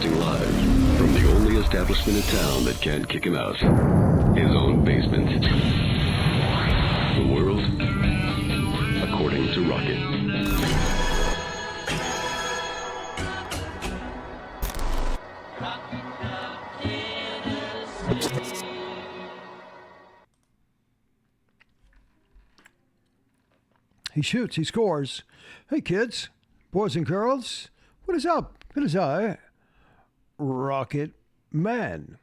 Broadcasting live from the only establishment in town that can't kick him out. His own basement. The world according to Rocket. He shoots, he scores. Hey kids, boys and girls, what is up? It is I, Rocket Man.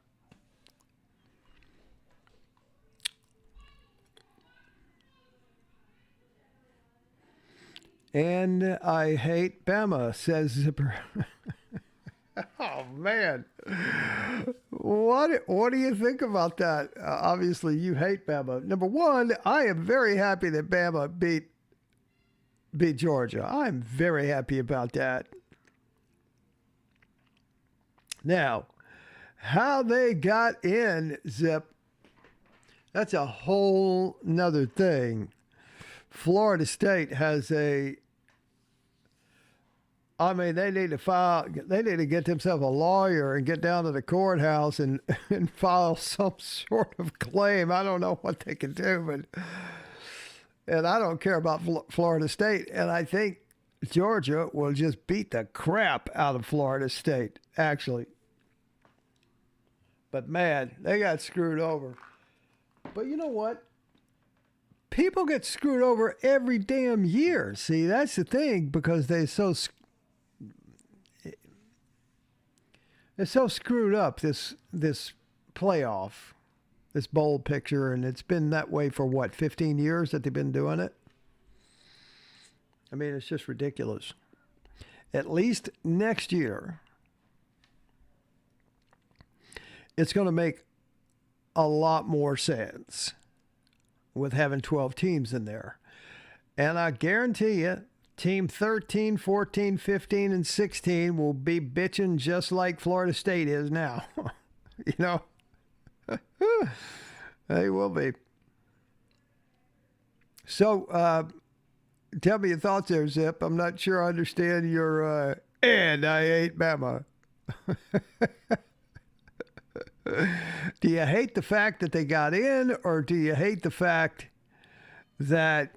And I hate Bama, says Zipper. Oh man, what do you think about that? Obviously, you hate Bama. Number one, I am very happy that Bama beat Georgia. I'm very happy about that. Now, how they got in, Zip, that's a whole nother thing. Florida State has they need to get themselves a lawyer and get down to the courthouse and file some sort of claim. I don't know what they can do, and I don't care about Florida State. And I think Georgia will just beat the crap out of Florida State, actually. But man, they got screwed over. But you know what? People get screwed over every damn year. See, that's the thing, because they're so screwed up, this playoff, this bowl picture, and it's been that way for what, 15 years that they've been doing it? I mean, it's just ridiculous. At least next year, it's going to make a lot more sense with having 12 teams in there. And I guarantee you, Team 13, 14, 15, and 16 will be bitching just like Florida State is now. You know? They will be. So, tell me your thoughts there, Zip. I'm not sure I understand your, and I hate Bama. Do you hate the fact that they got in, or do you hate the fact that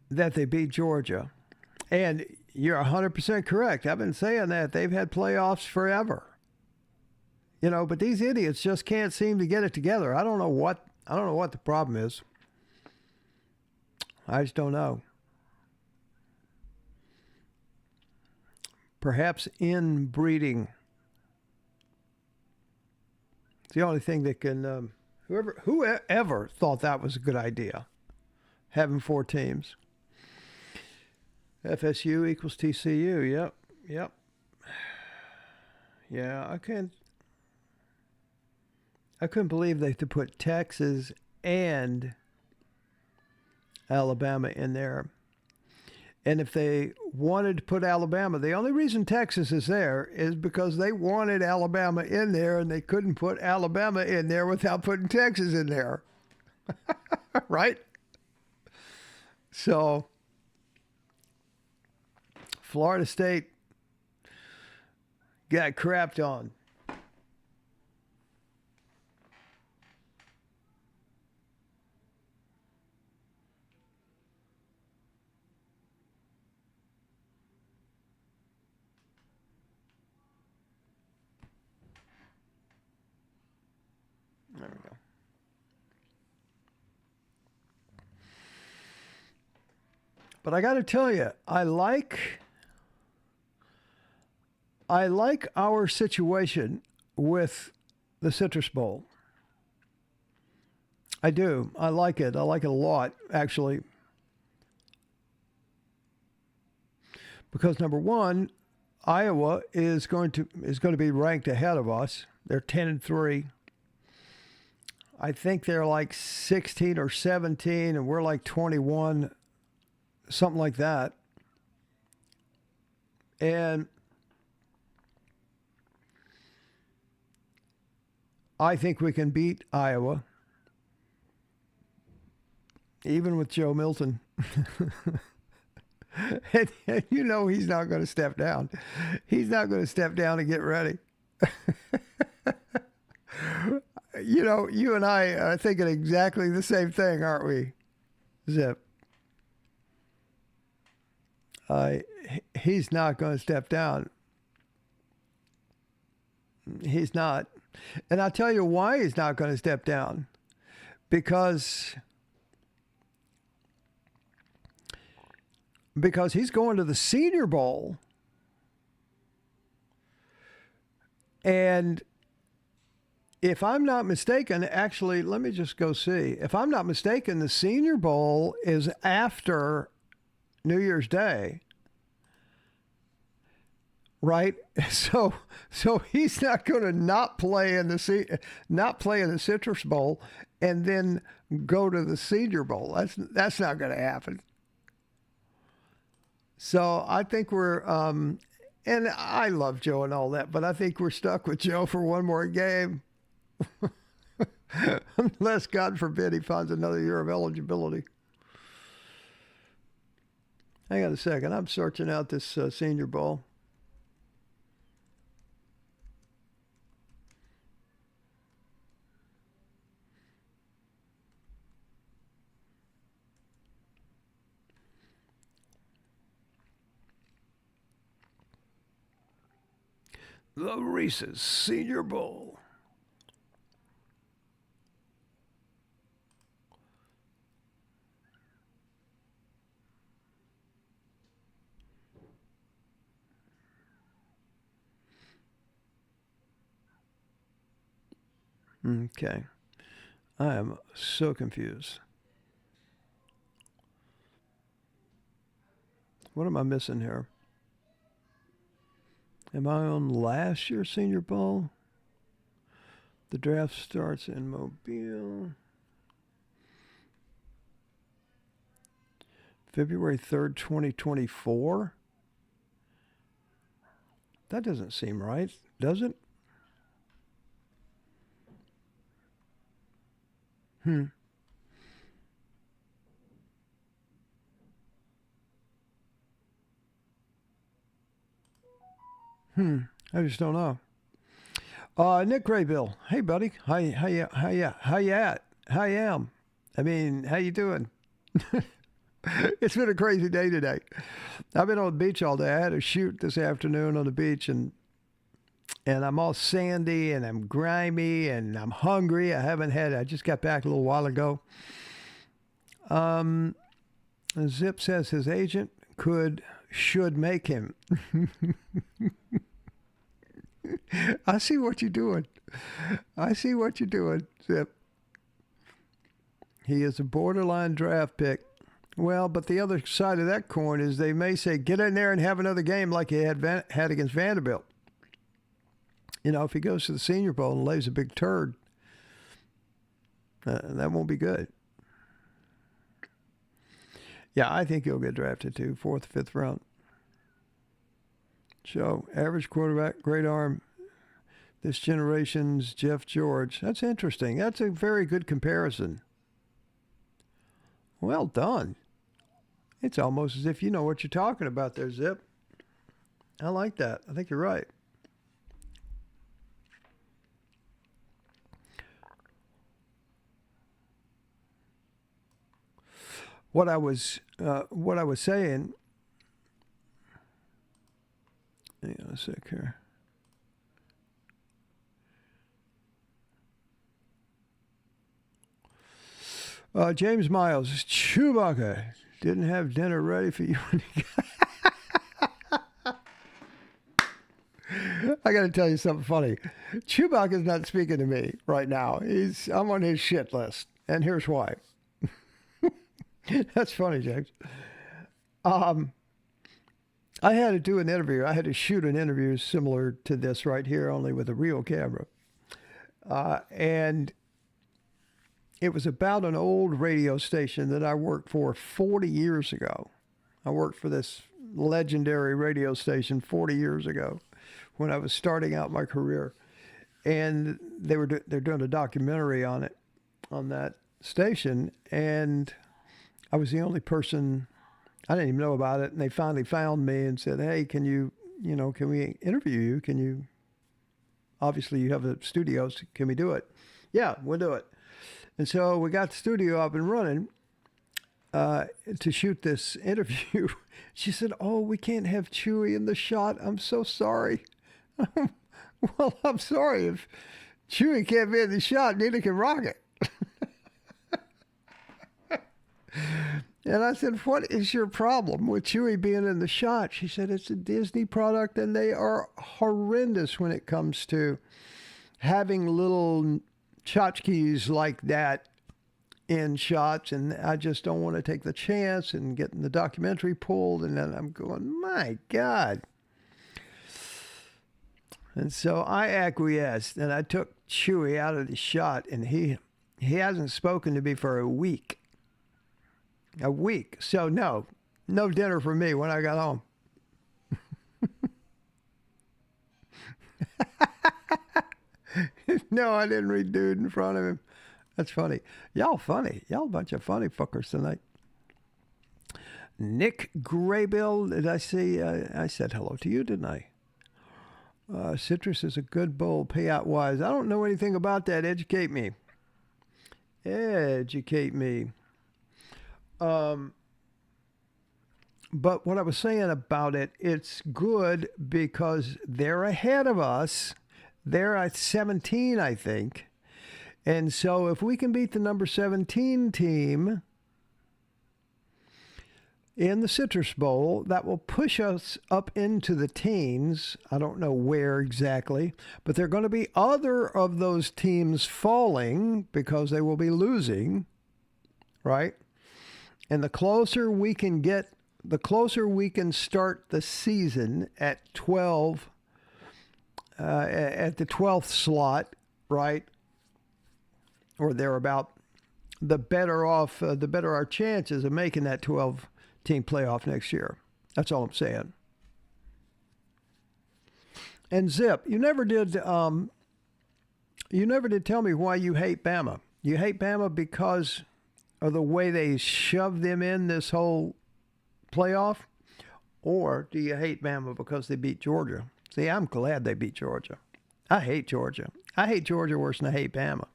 they beat Georgia? And you're 100% correct. I've been saying that. They've had playoffs forever. You know, but these idiots just can't seem to get it together. I don't know what the problem is. I just don't know. Perhaps inbreeding. It's the only thing that can. Whoever thought that was a good idea, having 4 teams. FSU equals TCU. Yep. Yeah, I couldn't believe they could put Texas and Alabama in there. And if they wanted to put Alabama, the only reason Texas is there is because they wanted Alabama in there, and they couldn't put Alabama in there without putting Texas in there. Right? So, Florida State got crapped on. There we go. But I got to tell you, I like our situation with the Citrus Bowl. I do. I like it. I like it a lot, actually. Because number one, Iowa is going to be ranked ahead of us. They're 10-3. I think they're like 16 or 17, and we're like 21, something like that. And I think we can beat Iowa, even with Joe Milton. And you know he's not going to step down. He's not going to step down and get ready. You know, you and I are thinking exactly the same thing, aren't we, Zip? He's not going to step down. He's not. And I'll tell you why he's not going to step down. Because he's going to the Senior Bowl. And if I'm not mistaken, actually, let me just go see. If I'm not mistaken, the Senior Bowl is after New Year's Day. Right? So he's not going to not play in the Citrus Bowl and then go to the Senior Bowl. That's not going to happen. So I think we're and I love Joe and all that, but I think we're stuck with Joe for one more game. Unless, God forbid, he finds another year of eligibility. Hang on a second. I'm searching out this Senior Bowl. The Reese's Senior Bowl. Okay. I am so confused. What am I missing here? Am I on last year's Senior Bowl? The draft starts in Mobile. February 3rd, 2024? That doesn't seem right, does it? I just don't know. Nick Graybill. Hey, buddy. How you at? How you am? I mean, how you doing? It's been a crazy day today. I've been on the beach all day. I had a shoot this afternoon on the beach, and I'm all sandy, and I'm grimy, and I'm hungry. I just got back a little while ago. Zip says his agent should make him. I see what you're doing. Zip. He is a borderline draft pick. Well, but the other side of that coin is they may say, get in there and have another game like he had against Vanderbilt. You know, if he goes to the Senior Bowl and lays a big turd, that won't be good. Yeah, I think he'll get drafted too, 4th, 5th round. So, average quarterback, great arm. This generation's Jeff George. That's interesting. That's a very good comparison. Well done. It's almost as if you know what you're talking about there, Zip. I like that. I think you're right. What I was saying. Hang on a sec here. James Miles, Chewbacca didn't have dinner ready for you. I got to tell you something funny. Chewbacca's not speaking to me right now. I'm on his shit list, and here's why. That's funny, James. I had to do an interview. I had to shoot an interview similar to this right here, only with a real camera. And it was about an old radio station that I worked for 40 years ago. I worked for this legendary radio station 40 years ago when I was starting out my career. And they're doing a documentary on it, on that station. And I was the only person I didn't even know about it, and they finally found me and said, "Hey, can can we interview you? Can you? Obviously, you have a studio. So can we do it? Yeah, we'll do it." And so we got the studio up and running to shoot this interview. She said, "Oh, we can't have Chewie in the shot. I'm so sorry." Well, I'm sorry if Chewie can't be in the shot. Neither can Rocket. And I said, "What is your problem with Chewie being in the shot?" She said, "It's a Disney product, and they are horrendous when it comes to having little tchotchkes like that in shots, and I just don't want to take the chance and getting the documentary pulled." And then I'm going, my God. And so I acquiesced, and I took Chewie out of the shot, and he hasn't spoken to me for a week. A week. So no dinner for me when I got home. No, I didn't read dude in front of him. That's funny. Y'all funny. Y'all a bunch of funny fuckers tonight. Nick Graybill, did I see? I said hello to you, didn't I? Citrus is a good bowl payout-wise. I don't know anything about that. Educate me. Educate me. But what I was saying about it, it's good because they're ahead of us. They're at 17, I think. And so if we can beat the number 17 team in the Citrus Bowl, that will push us up into the teens. I don't know where exactly, but there are going to be other of those teams falling because they will be losing, right? And the closer we can start the season at 12, at the 12th slot, right? Or thereabout, the better our chances of making that 12-team playoff next year. That's all I'm saying. And Zip, you never did tell me why you hate Bama. You hate Bama because of the way they shoved them in this whole playoff? Or do you hate Bama because they beat Georgia? See, I'm glad they beat Georgia. I hate Georgia. I hate Georgia worse than I hate Bama.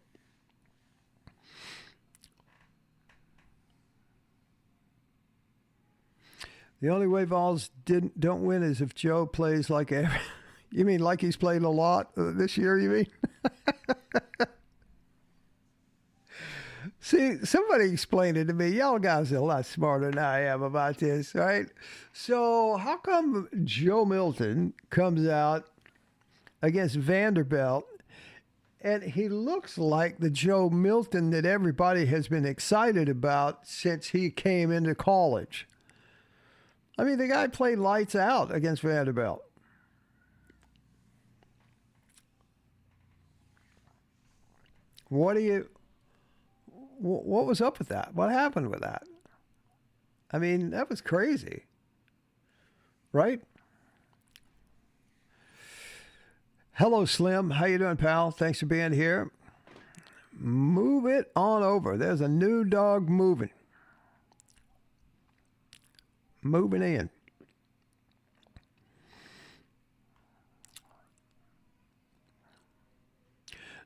The only way Vols don't win is if Joe plays like every... You mean like he's played a lot this year, you mean? See, somebody explained it to me. Y'all guys are a lot smarter than I am about this, right? So how come Joe Milton comes out against Vanderbilt and he looks like the Joe Milton that everybody has been excited about since he came into college? I mean, the guy played lights out against Vanderbilt. What was up with that? What happened with that? I mean, that was crazy. Right? Hello, Slim. How you doing, pal? Thanks for being here. Move it on over. There's a new dog moving. Moving in.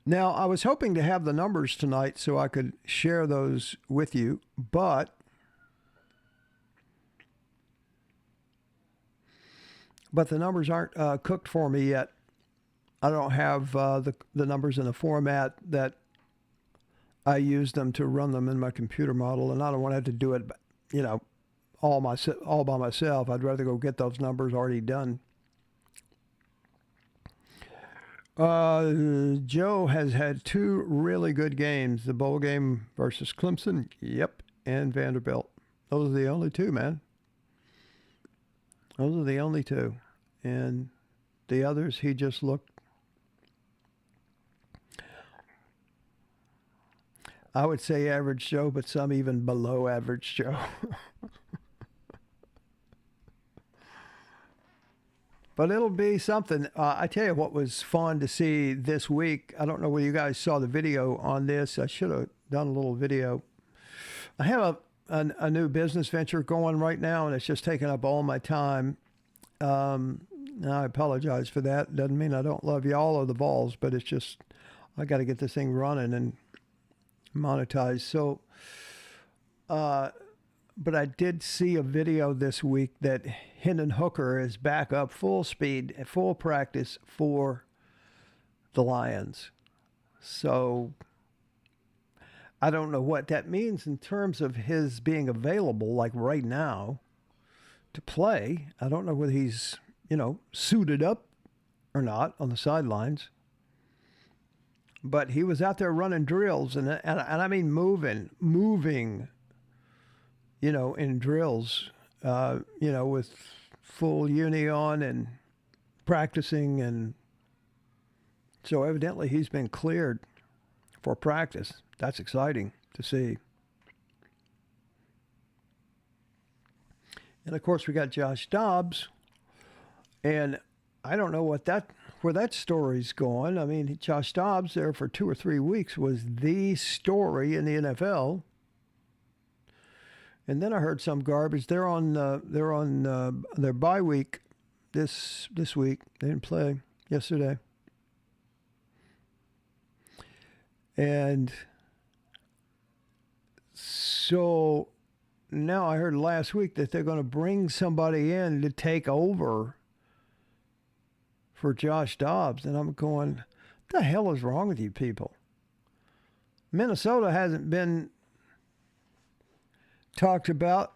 Now, I was hoping to have the numbers tonight so I could share those with you, but the numbers aren't cooked for me yet. I don't have the numbers in a format that I use them to run them in my computer model, and I don't want to have to do it, all by myself. I'd rather go get those numbers already done. Joe has had two really good games. The bowl game versus Clemson, yep, and Vanderbilt. Those are the only two, man. Those are the only two. And the others, he just looked, I would say average Joe, but some even below average Joe. But it'll be something. I tell you what was fun to see this week. I don't know whether you guys saw the video on this. I should have done a little video. I have a new business venture going right now, and it's just taking up all my time. I apologize for that. Doesn't mean I don't love y'all or the balls, but it's just I got to get this thing running and monetized. So, but I did see a video this week that Hendon Hooker is back up full speed, full practice for the Lions. So I don't know what that means in terms of his being available, like right now, to play. I don't know whether he's, suited up or not on the sidelines. But he was out there running drills, and I mean moving, in drills, with full uni on and practicing. And so evidently he's been cleared for practice. That's exciting to see. And of course we got Josh Dobbs, and I don't know where that story's going. I mean, Josh Dobbs there for 2 or 3 weeks was the story in the NFL. And then I heard some garbage. They're on their bye week this week. They didn't play yesterday. And so now I heard last week that they're going to bring somebody in to take over for Josh Dobbs. And I'm going, what the hell is wrong with you people? Minnesota hasn't been talked about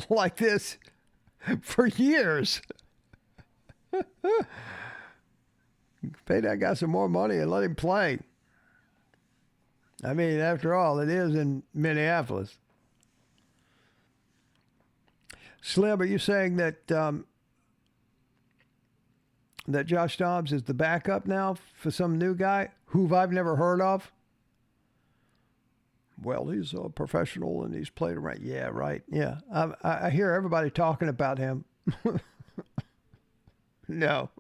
like this for years. Pay that guy some more money and let him play. I mean, after all, it is in Minneapolis. Slim, are you saying that that Josh Dobbs is the backup now for some new guy who I've never heard of? Well, he's a professional and he's played around. Yeah, right. Yeah. I hear everybody talking about him. No.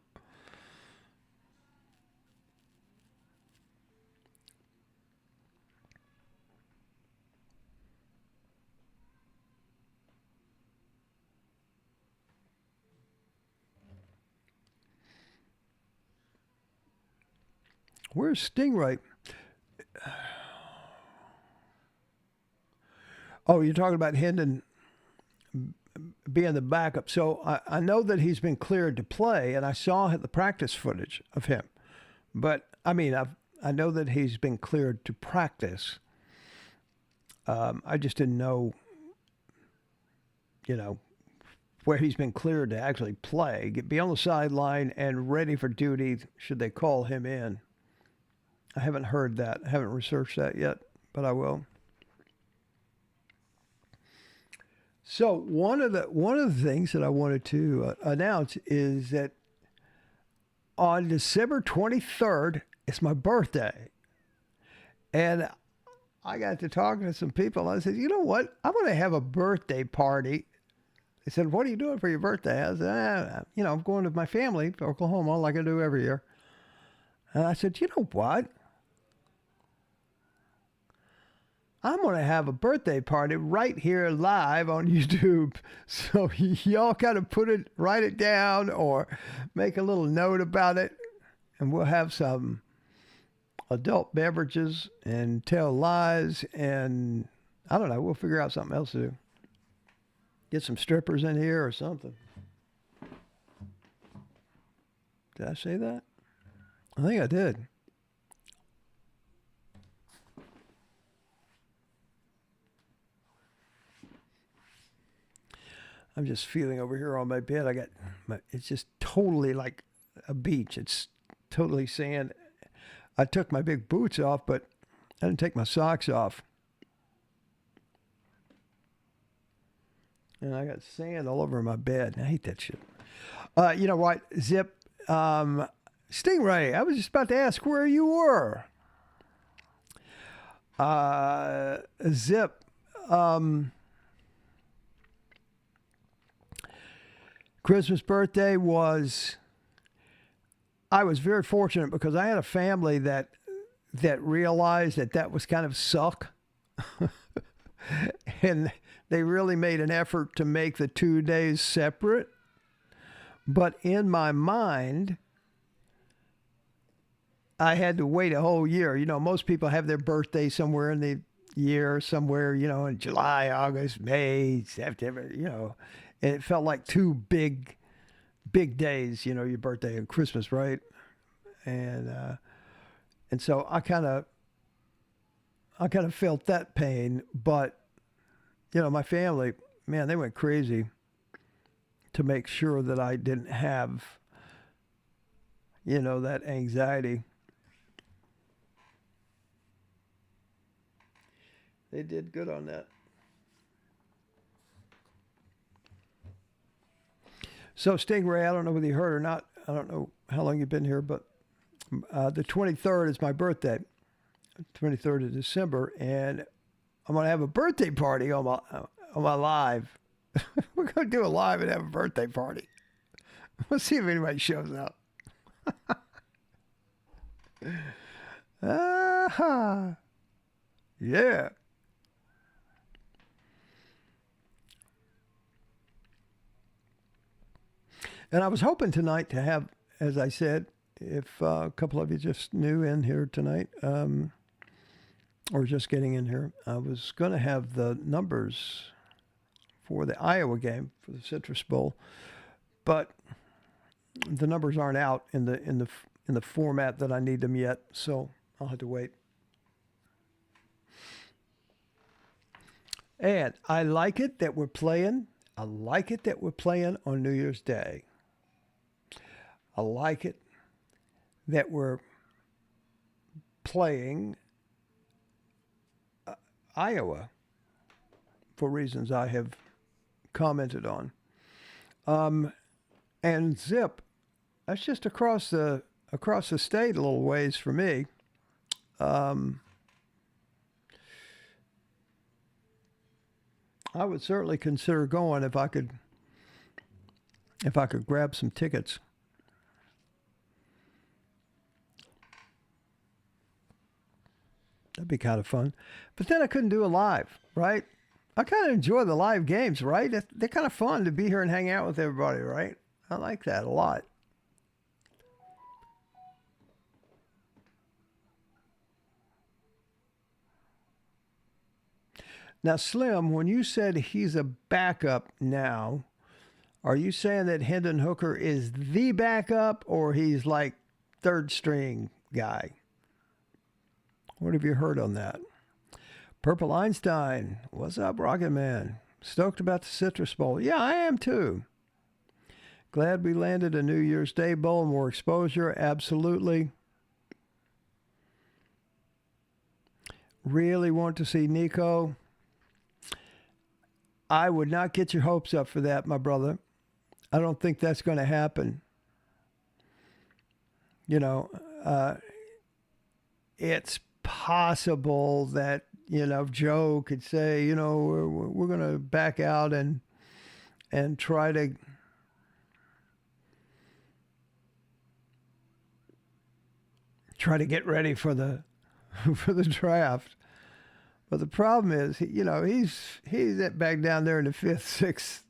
Where's Stingray? Oh, you're talking about Hendon being the backup. So I know that he's been cleared to play, and I saw the practice footage of him. But, I mean, I know that he's been cleared to practice. I just didn't know, where he's been cleared to actually play, be on the sideline and ready for duty should they call him in. I haven't heard that. I haven't researched that yet, but I will. So one of the things that I wanted to announce is that on December 23rd, it's my birthday. And I got to talking to some people. I said, you know what? I'm going to have a birthday party. They said, what are you doing for your birthday? I said, I'm going to my family to Oklahoma like I do every year. And I said, you know what? I'm going to have a birthday party right here live on YouTube. So y'all kind of write it down or make a little note about it. And we'll have some adult beverages and tell lies. And I don't know, we'll figure out something else to do. Get some strippers in here or something. Did I say that? I think I did. I'm just feeling over here on my bed. It's just totally like a beach. It's totally sand. I took my big boots off, but I didn't take my socks off. And I got sand all over my bed. I hate that shit. You know what, Zip? Stingray, I was just about to ask where you were. Zip, Christmas birthday I was very fortunate because I had a family that realized that was kind of suck. and they really made an effort to make the 2 days separate. But in my mind, I had to wait a whole year. Most people have their birthday somewhere in the year, somewhere, in July, August, May, September, and it felt like two big days, your birthday and Christmas, right? And so I kind of felt that pain, but my family, man, they went crazy to make sure that I didn't have, that anxiety. They did good on that. So Stingray, I don't know whether you heard or not. I don't know how long you've been here, but the 23rd is my birthday, 23rd of December, and I'm going to have a birthday party on my live. We're going to do a live and have a birthday party. We'll see if anybody shows up. Yeah. And I was hoping tonight to have, as I said, if a couple of you just new in here tonight, or just getting in here, I was going to have the numbers for the Iowa game for the Citrus Bowl, but the numbers aren't out in the format that I need them yet, so I'll have to wait. And I like it that we're playing. I like it that we're playing on New Year's Day. I like it that we're playing Iowa for reasons I have commented on. And Zip, that's just across the state a little ways for me. I would certainly consider going if I could grab some tickets. That'd be kind of fun. But then I couldn't do a live, right? I kind of enjoy the live games, right? They're kind of fun to be here and hang out with everybody, right? I like that a lot. Now, Slim, when you said he's a backup now, are you saying that Hendon Hooker is the backup or he's like third string guy? What have you heard on that? Purple Einstein, what's up, Rocket Man? Stoked about the Citrus Bowl. Yeah, I am too. Glad we landed a New Year's Day bowl, more exposure, absolutely. Really want to see Nico. I would not get your hopes up for that, my brother. I don't think that's going to happen. It's possible that, Joe could say, we're going to back out and try to get ready for the draft. But the problem is, he's back down there in the 5th, 6th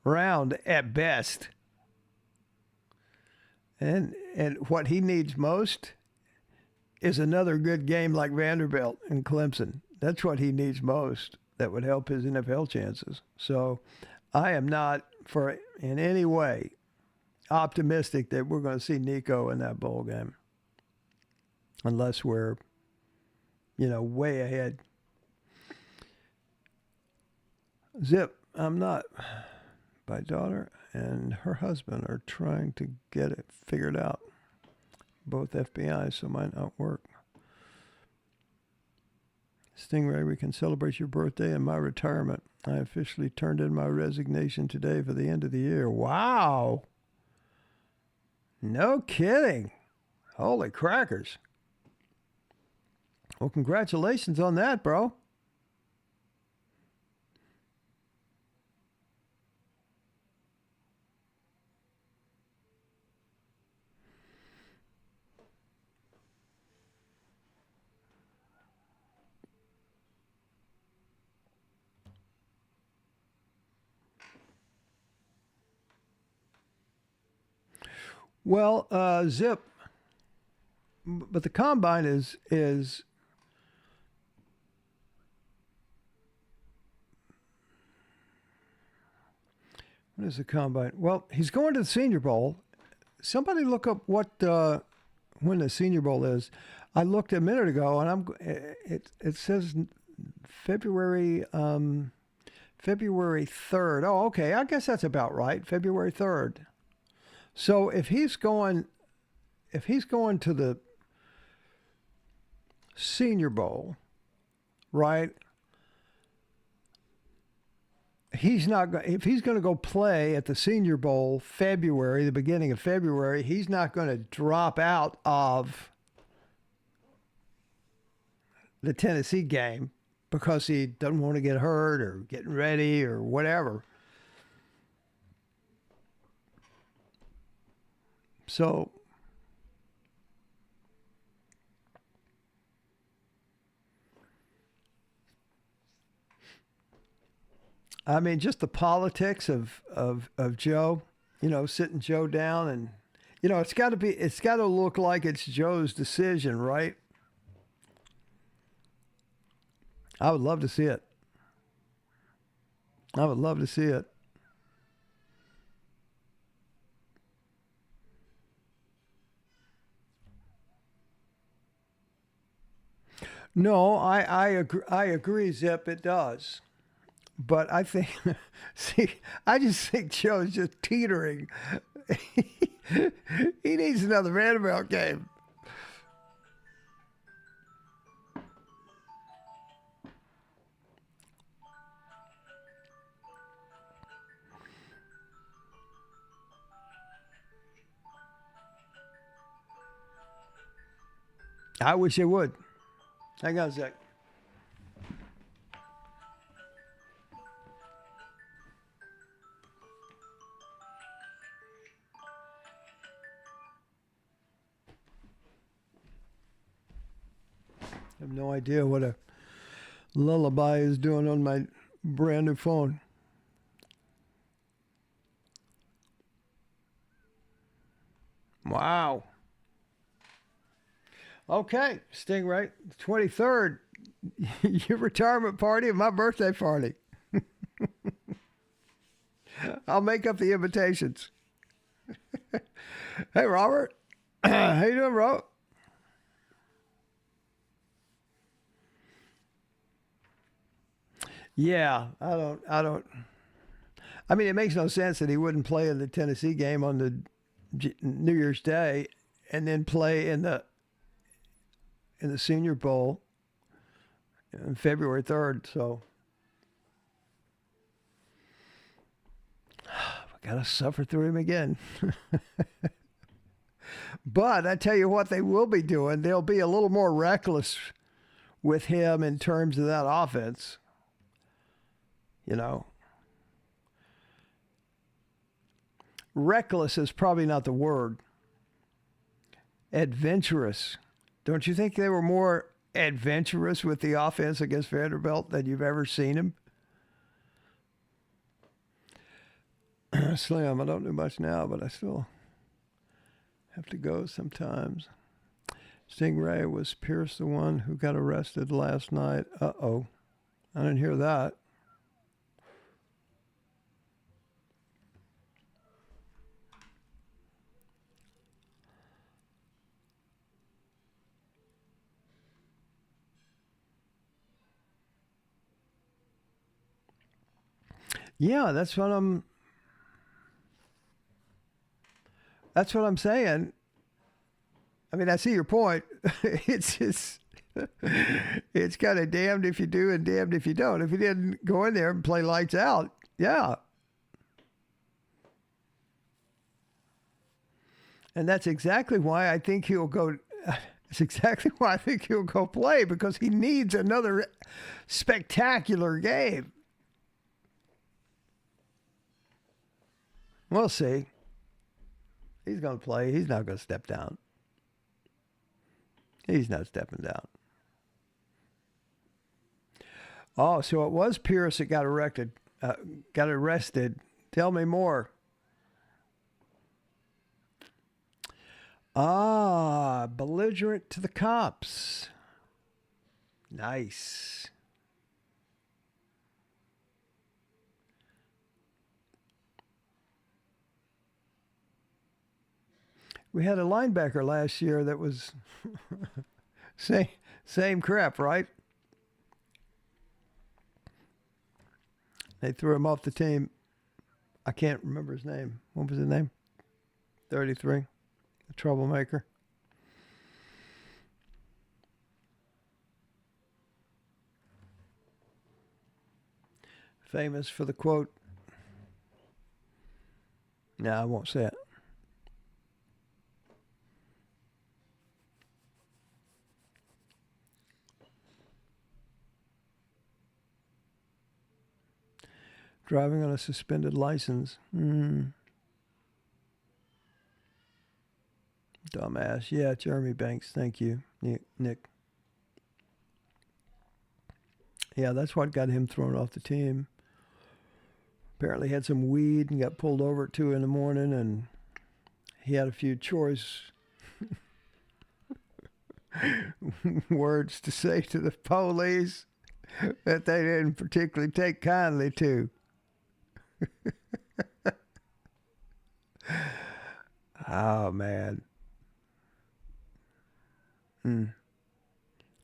round at best. And what he needs most is another good game like Vanderbilt and Clemson. That's what he needs most. That would help his NFL chances. So I am not in any way optimistic that we're going to see Nico in that bowl game. Unless we're, way ahead. Zip, I'm not. My daughter and her husband are trying to get it figured out. Both FBI, so might not work. Stingray, we can celebrate your birthday and my retirement. I officially turned in my resignation today for the end of the year. Wow. No kidding. Holy crackers. Well, congratulations on that, bro. Well, Zip, but the combine is what is the combine? Well, he's going to the Senior Bowl. Somebody look up what when the Senior Bowl is. I looked a minute ago, and it says February February 3rd. Oh, okay. I guess that's about right. February 3rd. So if he's going to the Senior Bowl, right? He's not. If he's going to go play at the Senior Bowl February, the beginning of February, he's not going to drop out of the Tennessee game because he doesn't want to get hurt or getting ready or whatever. So I mean, just the politics of Joe, sitting Joe down, and it's got to look like it's Joe's decision, right? I would love to see it. I would love to see it. No, I agree, Zip. It does. But I think, I just think Joe's just teetering. He needs another Vanderbilt game. I wish it would. Hang on a sec. I have no idea what a lullaby is doing on my brand new phone. Wow. Okay, Stingray, 23rd, your retirement party and my birthday party. I'll make up the invitations. Hey, Robert. How you doing, bro? Yeah, I don't. I mean, it makes no sense that he wouldn't play in the Tennessee game on the New Year's Day and then play in the Senior Bowl on February 3rd. So we got to suffer through him again. But I tell you what they will be doing. They'll be a little more reckless with him in terms of that offense. Reckless is probably not the word. Adventurous. Don't you think they were more adventurous with the offense against Vanderbilt than you've ever seen him? Slim, I don't do much now, but I still have to go sometimes. Stingray, was Pierce the one who got arrested last night? Uh-oh. I didn't hear that. Yeah, that's what I'm saying. I mean, I see your point. It's just it's kind of damned if you do and damned if you don't. If he didn't go in there and play lights out, yeah. And that's exactly why I think he'll go. That's exactly why I think he'll go play, because he needs another spectacular game. We'll see. He's going to play. He's not going to step down. He's not stepping down. Oh, so it was Pierce that got arrested. Tell me more. Ah, belligerent to the cops. Nice. We had a linebacker last year that was same crap, right? They threw him off the team. I can't remember his name. What was his name? 33. The troublemaker. Famous for the quote. No, I won't say it. Driving on a suspended license. Dumbass. Yeah, Jeremy Banks. Thank you, Nick. Yeah, that's what got him thrown off the team. Apparently had some weed and got pulled over at 2 in the morning, and he had a few choice words to say to the police that they didn't particularly take kindly to. Oh, man.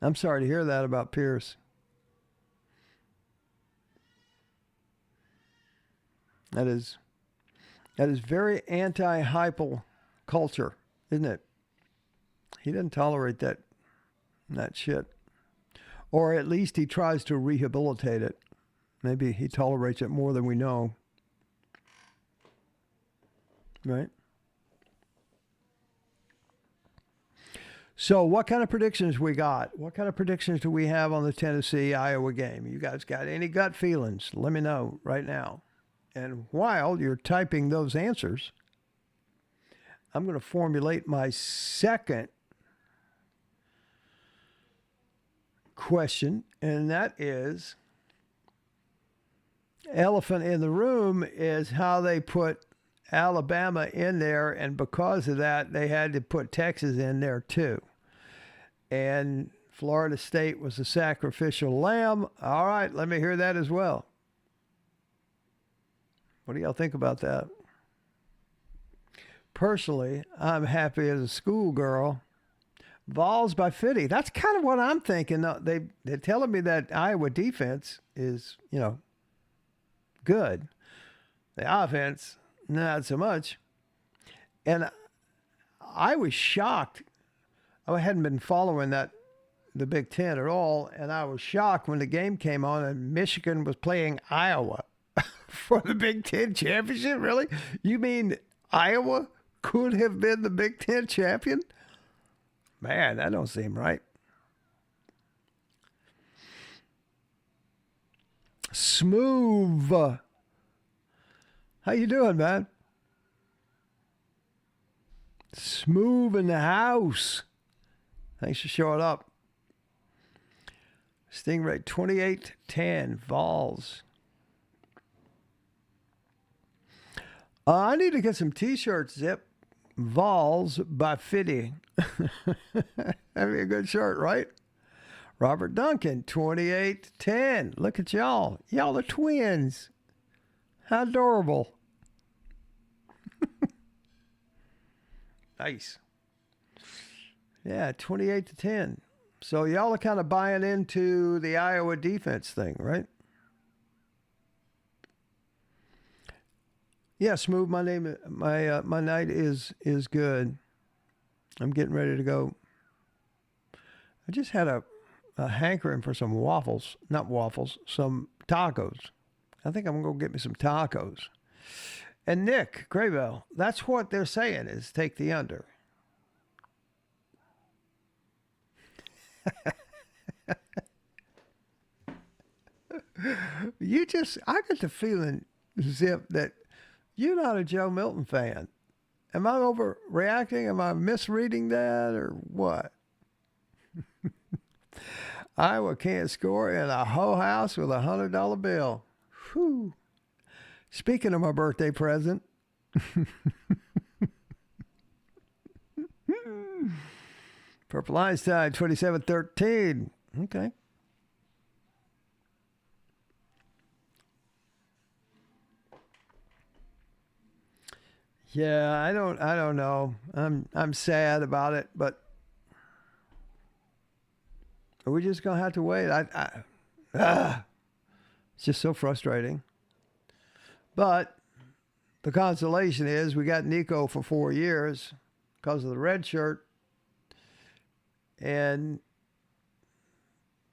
I'm sorry to hear that about Pierce. That is very anti-hypo culture, isn't it? He doesn't tolerate that shit. Or at least he tries to rehabilitate it. Maybe he tolerates it more than we know. Right? So what kind of predictions we got? What kind of predictions do we have on the Tennessee-Iowa game? You guys got any gut feelings? Let me know right now. And while you're typing those answers, I'm going to formulate my second question, and that is, elephant in the room is how they put Alabama in there, and because of that, they had to put Texas in there too. And Florida State was the sacrificial lamb. All right, let me hear that as well. What do y'all think about that? Personally, I'm happy as a schoolgirl. Vols by 50. That's kind of what I'm thinking. They're telling me that Iowa defense is, good. The offense, not so much. And I was shocked. I hadn't been following the Big Ten at all, and I was shocked when the game came on and Michigan was playing Iowa for the Big Ten championship. Really? You mean Iowa could have been the Big Ten champion? Man, that don't seem right. Smooth. How you doing, man? Smooth in the house. Thanks for showing up. Stingray 28-10 Vols. I need to get some t-shirts, Zip. Vols by 50. That'd be a good shirt, right? Robert Duncan, 28-10. Look at y'all. Y'all are twins. How adorable. Nice. Yeah, 28-10. So y'all are kind of buying into the Iowa defense thing, right? Yeah, Smooth. My night is good. I'm getting ready to go. I just had a hankering for some waffles. Not waffles, some tacos. I think I'm going to go get me some tacos. And Nick Graybell, that's what they're saying is take the under. I get the feeling, Zip, that you're not a Joe Milton fan. Am I overreacting? Am I misreading that or what? Iowa can't score in a whole house with $100 bill. Whew. Speaking of my birthday present, Purple Lions tied 27-13. Okay. Yeah, I don't know. I'm sad about it, but we're just gonna have to wait. It's just so frustrating. But the consolation is we got Nico for 4 years because of the red shirt,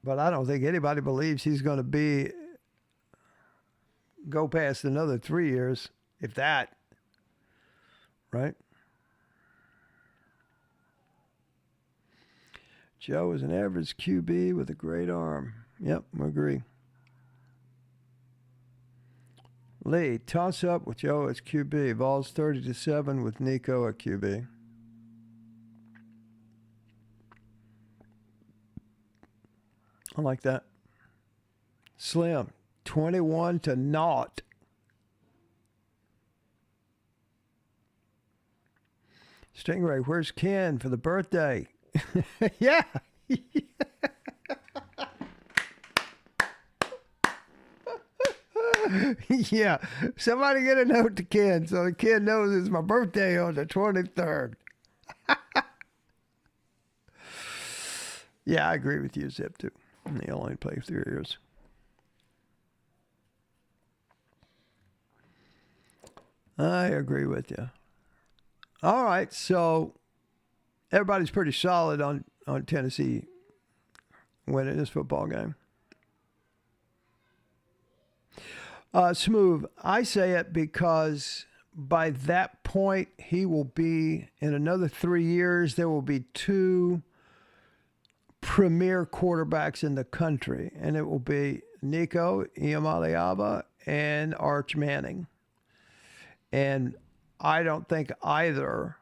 but I don't think anybody believes he's going to go past another 3 years, if that. Right? Joe is an average QB with a great arm. Yep, I agree. Lee, toss up with Joe as QB. Vols 30-7 with Nico at QB. I like that. Slim, 21-0. Stingray, where's Ken for the birthday? Yeah. Yeah. Somebody get a note to Ken so the kid knows it's my birthday on the 23rd. Yeah, I agree with you, Zip, too. They only play 3 years. I agree with you. All right, so everybody's pretty solid on Tennessee winning this football game. Smooth, I say it because by that point, he will be, in another 3 years, there will be 2 premier quarterbacks in the country, and it will be Nico Iamaleava and Arch Manning. And I don't think either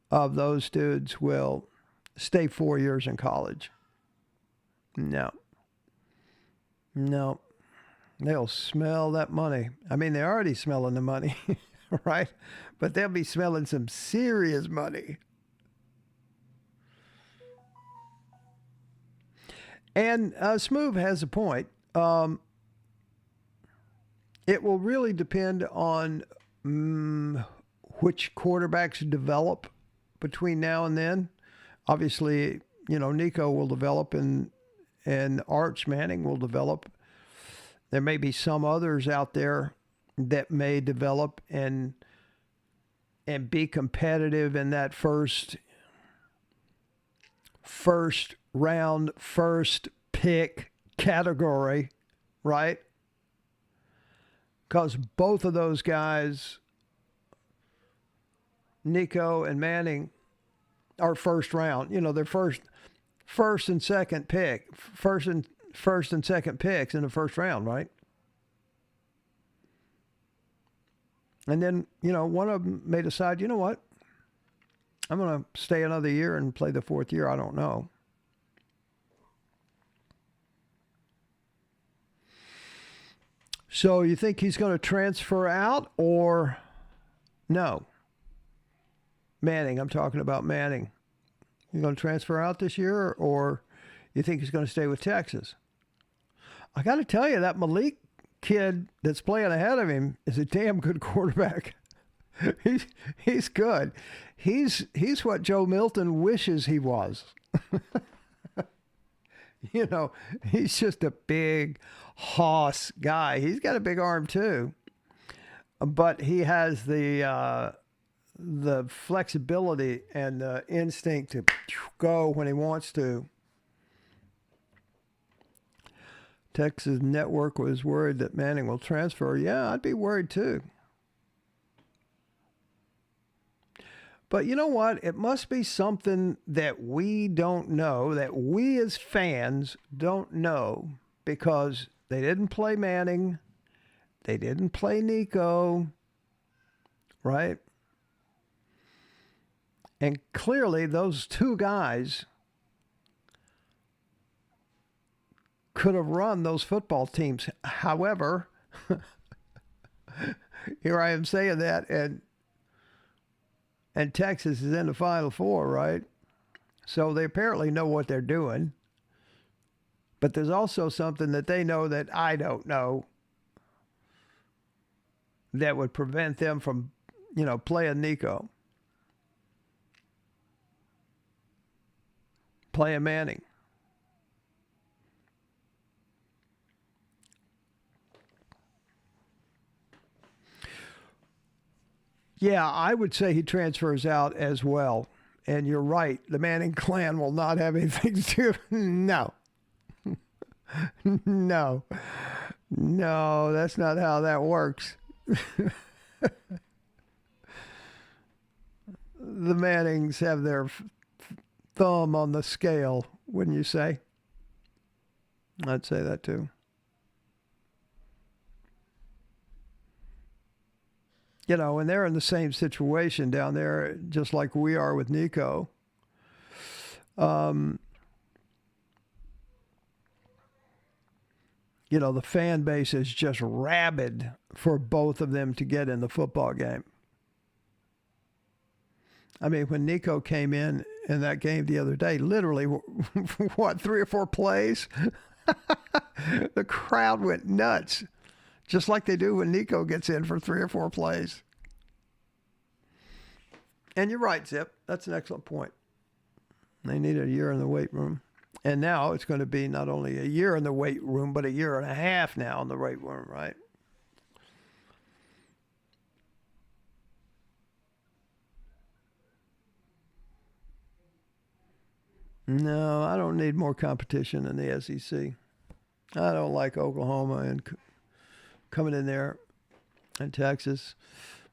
of those dudes will stay 4 years in college. No. They'll smell that money. I mean, they're already smelling the money, right? But they'll be smelling some serious money. And Smooth has a point. It will really depend on which quarterbacks develop between now and then. Obviously, Nico will develop and Arch Manning will develop. There may be some others out there that may develop and be competitive in that first round, first pick category, right? Because both of those guys, Nico and Manning, are first round. They're first and second pick, first and second picks in the first round, right? And then, one of them may decide, you know what? I'm going to stay another year and play the 4th year. I don't know. So you think he's going to transfer out or no? Manning, I'm talking about Manning. You going to transfer out this year or you think he's going to stay with Texas? I got to tell you, that Malik kid that's playing ahead of him is a damn good quarterback. He's good. He's what Joe Milton wishes he was. He's just a big hoss guy. He's got a big arm too, but he has the flexibility and the instinct to go when he wants to. Texas Network was worried that Manning will transfer. Yeah, I'd be worried too. But you know what? It must be something that we don't know, that we as fans don't know, because they didn't play Manning. They didn't play Nico, right? And clearly those 2 guys could have run those football teams. However, here I am saying that, and Texas is in the Final Four, right? So they apparently know what they're doing. But there's also something that they know that I don't know that would prevent them from, playing Nico, playing Manning. Yeah, I would say he transfers out as well. And you're right. The Manning clan will not have anything to do. No. No. No, that's not how that works. The Mannings have their thumb on the scale, wouldn't you say? I'd say that too. And they're in the same situation down there, just like we are with Nico. The fan base is just rabid for both of them to get in the football game. I mean, when Nico came in that game the other day, literally, what, 3 or 4 plays? The crowd went nuts, just like they do when Nico gets in for 3 or 4 plays. And you're right, Zip. That's an excellent point. They need a year in the weight room. And now it's going to be not only a year in the weight room, but a year and a half now in the weight room, right? No, I don't need more competition in the SEC. I don't like Oklahoma and coming in there and Texas.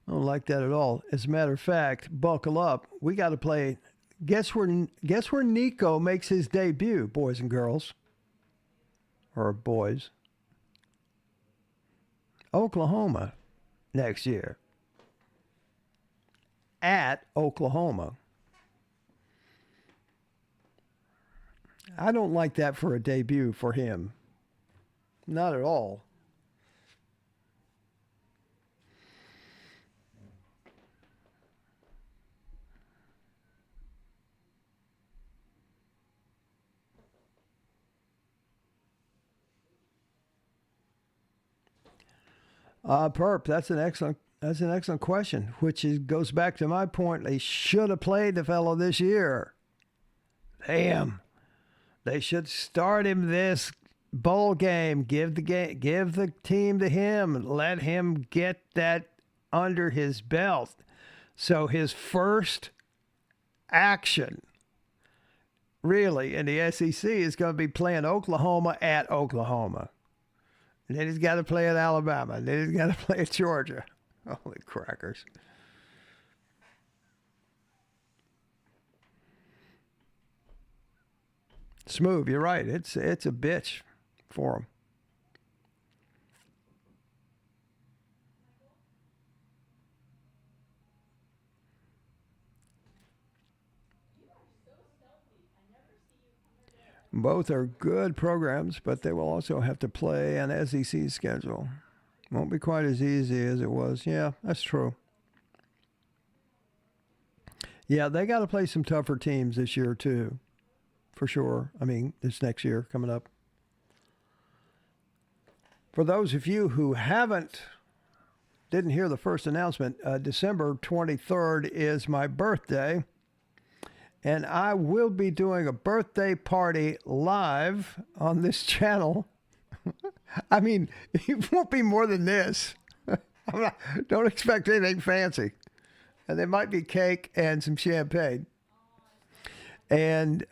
I don't like that at all. As a matter of fact, buckle up. We got to play. Guess where Nico makes his debut, boys and girls, or boys? Oklahoma next year. At Oklahoma. I don't like that for a debut for him. Not at all. Perp, that's an excellent question, goes back to my point. They should have played the fellow this year. Damn. They should start him this bowl game. Give the team to him. Let him get that under his belt. So his first action, really, in the SEC is going to be playing Oklahoma at Oklahoma. And then he's got to play at Alabama. And then he's got to play at Georgia. Holy crackers. Smooth, you're right. It's a bitch for him. Both are good programs, but they will also have to play an SEC schedule. Won't be quite as easy as it was. Yeah, that's true. Yeah, they got to play some tougher teams this year, too, for sure. I mean, this next year coming up. For those of you who didn't hear the first announcement, December 23rd is my birthday. And I will be doing a birthday party live on this channel. I mean, it won't be more than this. Don't expect anything fancy. And there might be cake and some champagne. And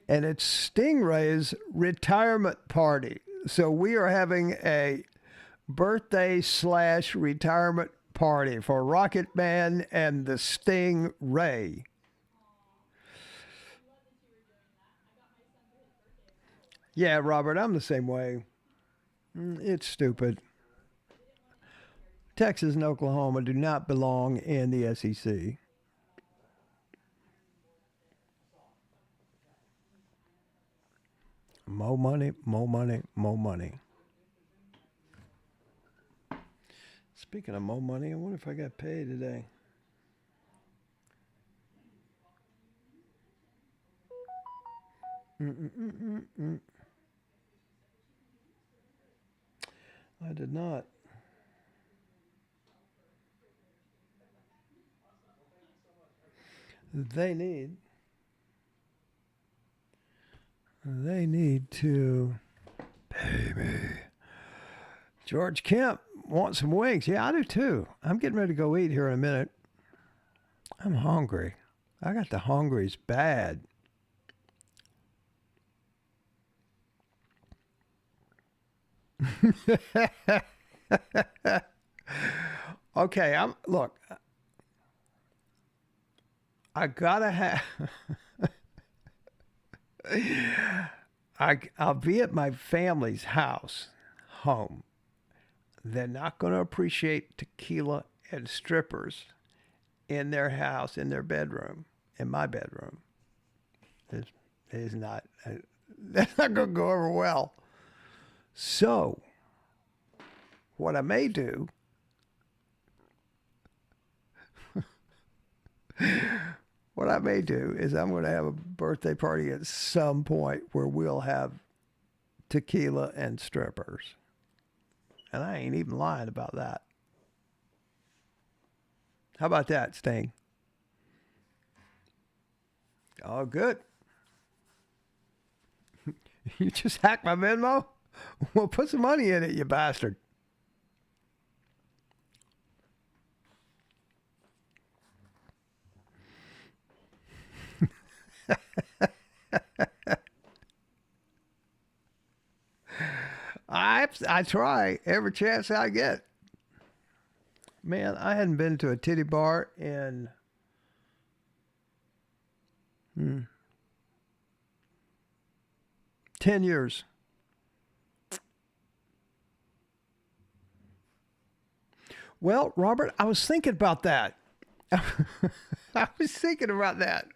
it's Stingray's retirement party. So we are having a birthday/retirement party for Rocket Man and the Stingray. Yeah, Robert, I'm the same way. It's stupid. Texas and Oklahoma do not belong in the SEC. More money, more money, more money. Speaking of more money, I wonder if I got paid today. I did not. They need. They need to pay me. George Kemp wants some wings. Yeah, I do too. I'm getting ready to go eat here in a minute. I'm hungry. I got the hungries bad. Okay, look. I gotta have. I'll be at my family's home. They're not going to appreciate tequila and strippers in their house, in their bedroom, in my bedroom. It's not. That's not going to go over well. So, what I may do. What I may do is I'm going to have a birthday party at some point where we'll have tequila and strippers. And I ain't even lying about that. How about that, Sting? Oh, good. You just hacked my Venmo? Well, put some money in it, you bastard. I try every chance I get. Man, I hadn't been to a titty bar in 10 years. Well, Robert, I was thinking about that. I was thinking about that.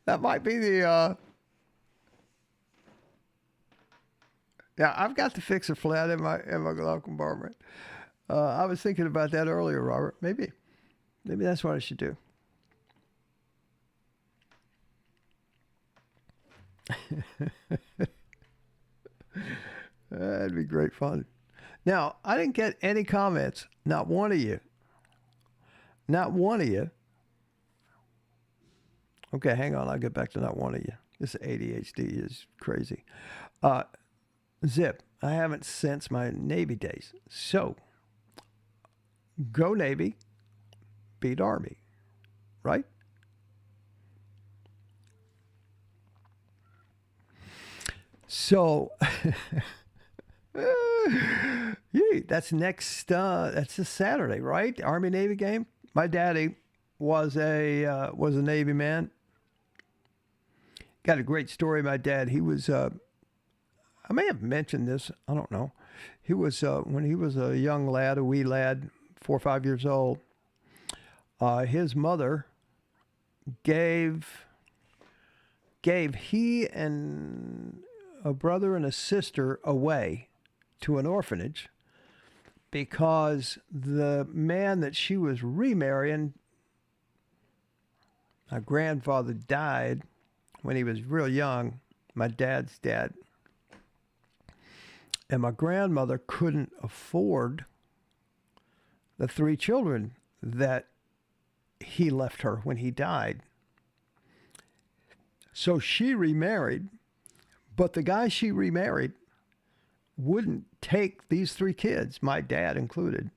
That might be the yeah, I've got to fix a flat in my glove compartment. I was thinking about that earlier, Robert. Maybe that's what I should do. That'd be great fun. Now, I didn't get any comments. Not one of you. Not one of you. Okay, hang on. I'll get back to not one of you. This ADHD is crazy. Zip, I haven't since my Navy days. So, go Navy, beat Army, right? So, that's that's this Saturday, right? Army Navy game. My daddy was a Navy man. Got a great story. My dad, he was. I may have mentioned this. I don't know. He was when he was a young lad, a wee lad, 4 or 5 years old. His mother gave he and a brother and a sister away to an orphanage because the man that she was remarrying, my grandfather died when he was real young, my dad's dad. And my grandmother couldn't afford the 3 children that he left her when he died. So she remarried, but the guy she remarried wouldn't take these 3 kids, my dad included.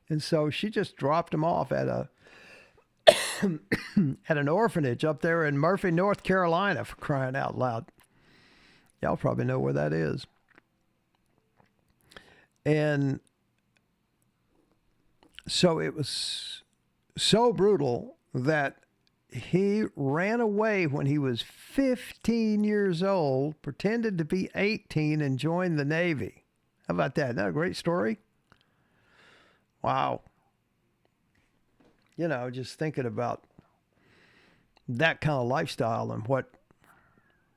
And so she just dropped them off at an orphanage up there in Murphy, North Carolina, for crying out loud. Y'all probably know where that is. And so it was so brutal that he ran away when he was 15 years old, pretended to be 18, and joined the Navy. How about that? Isn't that a great story? Wow. You know, just thinking about that kind of lifestyle and what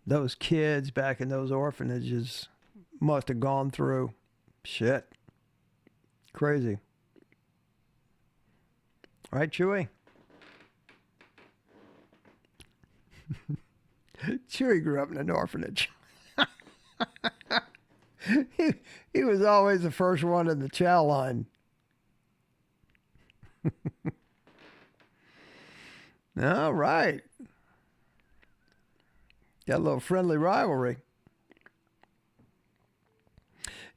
those kids back in those orphanages must have gone through. Shit. Crazy. Right, Chewy? Chewy grew up in an orphanage. he was always the first one in the chow line. All right. Got a little friendly rivalry.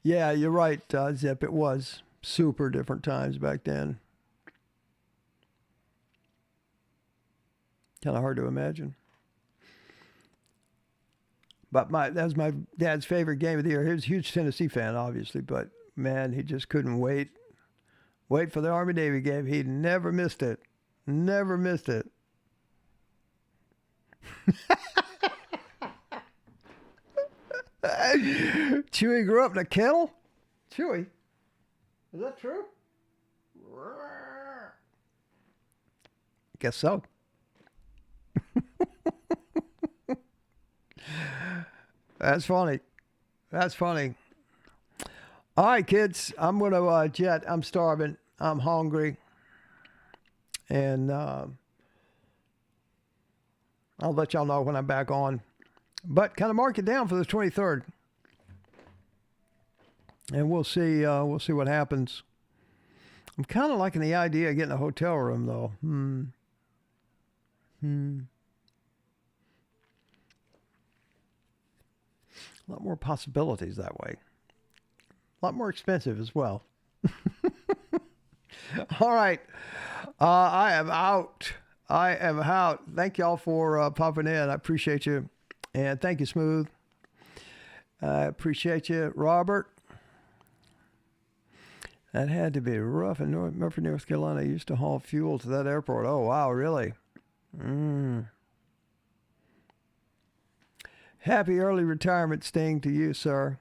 Yeah, you're right, Zip. It was super different times back then. Kind of hard to imagine. But that was my dad's favorite game of the year. He was a huge Tennessee fan, obviously, but man, he just couldn't wait for the Army-Navy game. He never missed it. Never missed it. Chewy grew up in a kennel? Chewy? Is that true? Guess so. That's funny. That's funny. All right, kids. I'm going to jet. I'm starving. I'm hungry. And I'll let y'all know when I'm back on. But kind of mark it down for the 23rd. And we'll see what happens. I'm kind of liking the idea of getting a hotel room, though. A lot more possibilities that way. A lot more expensive as well. All right. I am out. I am out. Thank y'all for popping in. I appreciate you. And thank you, Smooth. I appreciate you, Robert. That had to be rough in Murphy, North Carolina. I used to haul fuel to that airport. Oh, wow, really? Happy early retirement, Sting, to you, sir.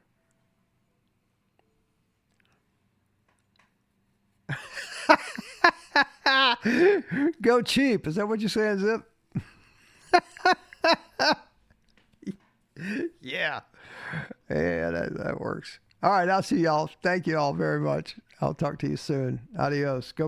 Go cheap. Is that what you're saying, Zip? Yeah. Yeah, that works. All right, I'll see y'all. Thank you all very much. I'll talk to you soon. Adios. Go